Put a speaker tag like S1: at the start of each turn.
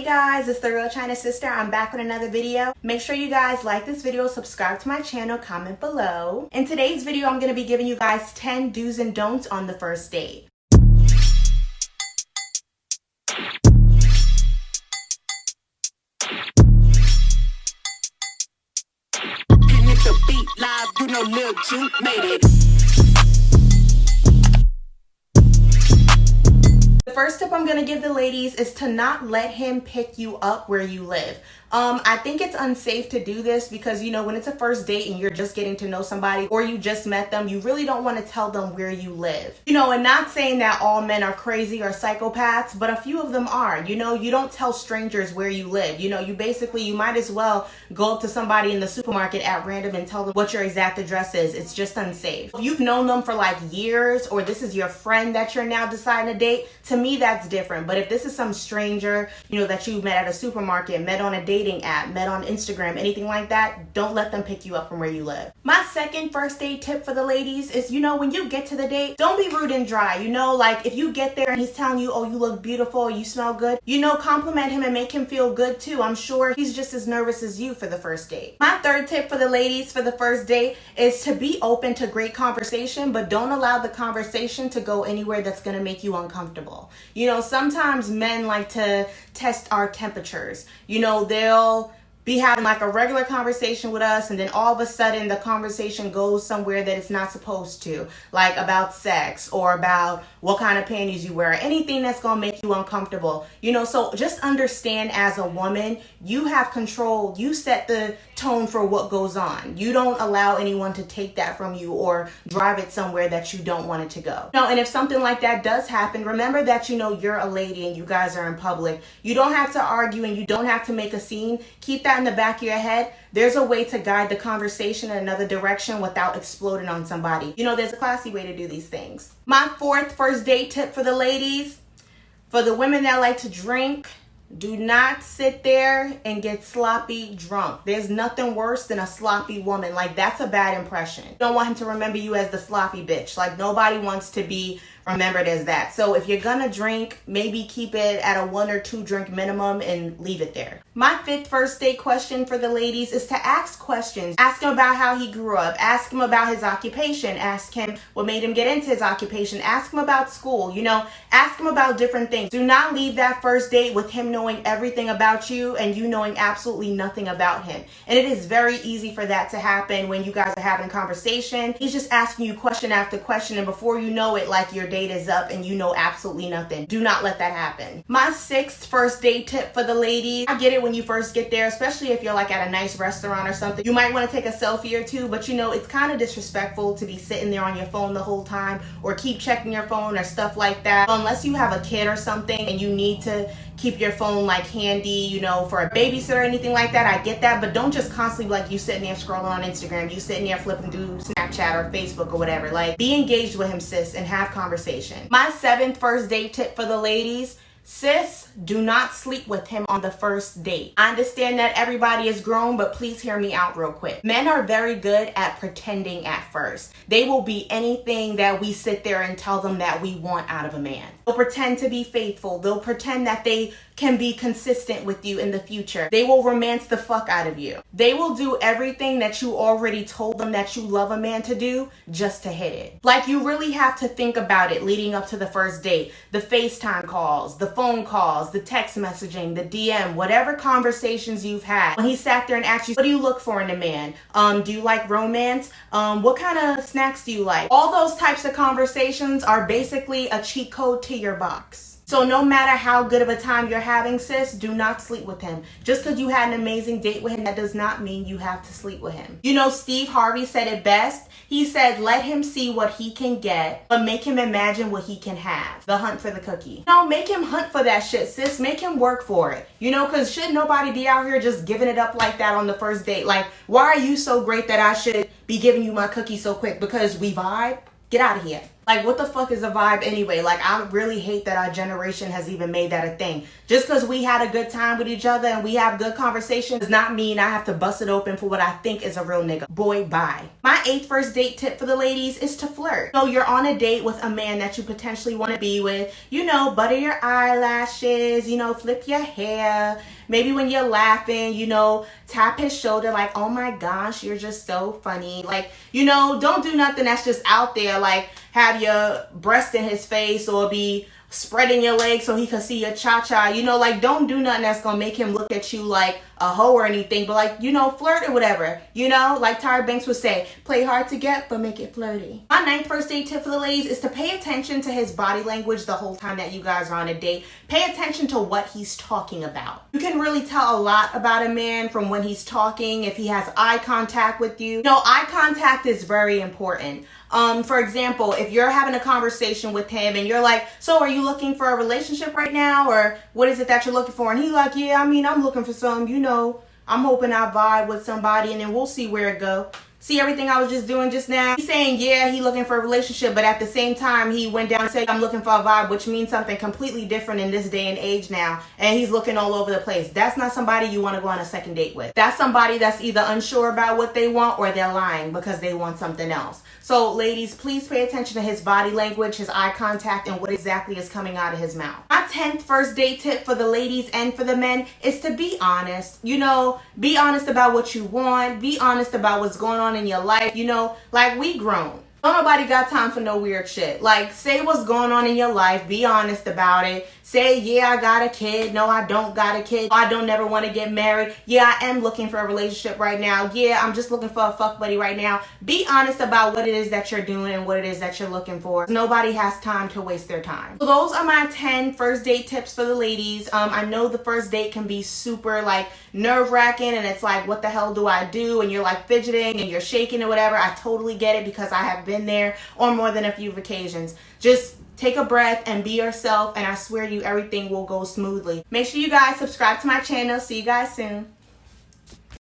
S1: Hey guys, it's the Real China Sister. I'm back with another video. Make sure you guys like this video, subscribe to my channel, comment below. In today's video, I'm going to be giving you guys 10 do's and don'ts on the first date.
S2: The beat live, you know Lil Juke made it.
S1: The first tip I'm going to give the ladies is to not let him pick you up where you live. I think it's unsafe to do this because, you know, when it's a first date and you're just getting to know somebody or you just met them, you really don't want to tell them where you live. You know, and not saying that all men are crazy or psychopaths, but a few of them are. You know, you don't tell strangers where you live. You know, you might as well go up to somebody in the supermarket at random and tell them what your exact address is. It's just unsafe. If you've known them for like years or this is your friend that you're now deciding to date, to me that's different. But if this is some stranger, you know, that you met at a supermarket, met on a dating app, met on Instagram, anything like that, don't let them pick you up from where you live. My second first date tip for the ladies is, you know, when you get to the date, don't be rude and dry. You know, like if you get there and he's telling you, oh, you look beautiful, you smell good, you know, compliment him and make him feel good too. I'm sure he's just as nervous as you for the first date. My third tip for the ladies for the first date is to be open to great conversation, but don't allow the conversation to go anywhere that's going to make you uncomfortable. You know, sometimes men like to test our temperatures. You know, they'll be having like a regular conversation with us and then all of a sudden the conversation goes somewhere that it's not supposed to, like about sex or about what kind of panties you wear, anything that's gonna make you uncomfortable. You know, so just understand as a woman, you have control, you set the tone for what goes on. You don't allow anyone to take that from you or drive it somewhere that you don't want it to go. No, and if something like that does happen, remember that, you know, you're a lady and you guys are in public. You don't have to argue and you don't have to make a scene. Keep that in the back of your head. There's a way to guide the conversation in another direction without exploding on somebody. You know, there's a classy way to do these things. My fourth first date tip for the ladies, for the women that like to drink, do not sit there and get sloppy drunk. There's nothing worse than a sloppy woman. Like, that's a bad impression. You don't want him to remember you as the sloppy bitch. Like, nobody wants to be remembered as that. So if you're gonna drink, maybe keep it at a 1 or 2 drink minimum and leave it there. My fifth first date question for the ladies is to ask questions. Ask him about how he grew up. Ask him about his occupation. Ask him what made him get into his occupation. Ask him about school. You know, ask him about different things. Do not leave that first date with him knowing everything about you and you knowing absolutely nothing about him. And it is very easy for that to happen when you guys are having a conversation. He's just asking you question after question, and before you know it, like, your date is up and you know absolutely nothing. Do not let that happen. My sixth first date tip for the ladies, I get it when you first get there, especially if you're like at a nice restaurant or something, you might want to take a selfie or two, but you know, it's kind of disrespectful to be sitting there on your phone the whole time or keep checking your phone or stuff like that. Unless you have a kid or something and you need to keep your phone like handy, you know, for a babysitter or anything like that, I get that, but don't just constantly like you sitting there scrolling on Instagram, you sitting there flipping through Snapchat or Facebook or whatever. Like, be engaged with him, sis, and have conversation. My seventh first date tip for the ladies, sis, do not sleep with him on the first date. I understand that everybody is grown, but please hear me out real quick. Men are very good at pretending at first. They will be anything that we sit there and tell them that we want out of a man. They'll pretend to be faithful. They'll pretend that they can be consistent with you in the future. They will romance the fuck out of you. They will do everything that you already told them that you love a man to do just to hit it. Like, you really have to think about it leading up to the first date. The FaceTime calls, the phone calls, the text messaging, the DM, whatever conversations you've had. When he sat there and asked you, what do you look for in a man? Do you like romance? What kind of snacks do you like? All those types of conversations are basically a cheat code to your box. So no matter how good of a time you're having, sis, do not sleep with him. Just because you had an amazing date with him, that does not mean you have to sleep with him. You know, Steve Harvey said it best. He said, let him see what he can get, but make him imagine what he can have. The hunt for the cookie. No, make him hunt for that shit, sis. Make him work for it. You know, because should nobody be out here just giving it up like that on the first date? Like, why are you so great that I should be giving you my cookie so quick? Because we vibe? Get out of here. Like, what the fuck is a vibe anyway? Like, I really hate that our generation has even made that a thing. Just because we had a good time with each other and we have good conversation does not mean I have to bust it open for what I think is a real nigga. Boy, bye. My 8th first date tip for the ladies is to flirt. So you're on a date with a man that you potentially want to be with. You know, butter your eyelashes, you know, flip your hair. Maybe when you're laughing, you know, tap his shoulder like, oh my gosh, you're just so funny. Like, you know, don't do nothing that's just out there, like have your breast in his face or be spreading your legs so he can see your cha-cha. You know, like, don't do nothing that's gonna make him look at you like a hoe or anything, but like, you know, flirt or whatever. You know, like Tyra Banks would say, play hard to get, but make it flirty. My 9th first date tip for the ladies is to pay attention to his body language the whole time that you guys are on a date. Pay attention to what he's talking about. You can really tell a lot about a man from when he's talking, if he has eye contact with you. You know, eye contact is very important. For example, if you're having a conversation with him and you're like, so are you looking for a relationship right now? Or what is it that you're looking for? And he's like, yeah, I mean, I'm looking for some, you know, I'm hoping I vibe with somebody and then we'll see where it goes. See everything I was just doing just now? He's saying, yeah, he looking for a relationship, but at the same time, he went down and said, I'm looking for a vibe, which means something completely different in this day and age now. And he's looking all over the place. That's not somebody you want to go on a second date with. That's somebody that's either unsure about what they want or they're lying because they want something else. So ladies, please pay attention to his body language, his eye contact, and what exactly is coming out of his mouth. My 10th first date tip for the ladies and for the men is to be honest. You know, be honest about what you want. Be honest about what's going on in your life. You know, like, we grown. Don't nobody got time for no weird shit. Like, say what's going on in your life. Be honest about it. Say, yeah, I got a kid. No, I don't got a kid. I don't never want to get married. Yeah, I am looking for a relationship right now. Yeah, I'm just looking for a fuck buddy right now. Be honest about what it is that you're doing and what it is that you're looking for. Nobody has time to waste their time. So those are my 10 first date tips for the ladies. I know the first date can be super like nerve-wracking and it's like, what the hell do I do? And you're like fidgeting and you're shaking or whatever. I totally get it because I have been there on more than a few occasions. Just take a breath and be yourself, and I swear to you, everything will go smoothly. Make sure you guys subscribe to my channel. See you guys soon.